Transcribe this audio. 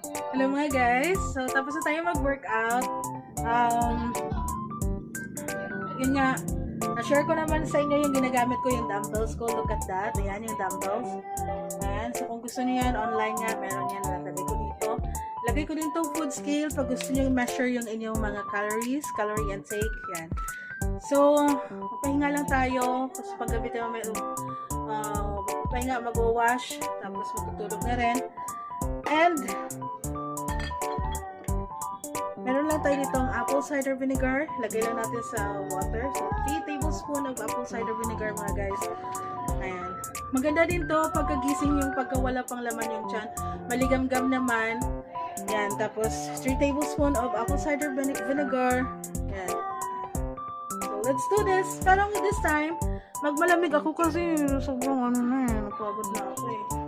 Hello mga guys. So, tapos na tayo mag-workout. Um, Yun nga, na-share ko naman sa inyo yung ginagamit ko, yung dumbbells ko. Look at that. Ayan yung dumbbells. Ayan. So, kung gusto niyo yan, online nga, meron yan. Lalagay ko dito. Lagay ko din tong food scale pag gusto niyo i-measure yung inyong mga calorie intake. Yan. So, pahinga lang tayo. Tapos paggabi tayo may pahinga, mag-wash. Tapos matutulog na rin. And, meron lang tayo ditong apple cider vinegar. Lagay lang natin sa water. So, 3 tablespoon of apple cider vinegar mga guys. Ayan. Maganda din to pagkagising yung pagkawala pang laman yung tiyan. Maligam-gam naman. Yan. Tapos, 3 tablespoon of apple cider vinegar. Yan. So, let's do this. Parang this time, magmalamig ako kasi sobrang ano na eh. Napagod na ako eh.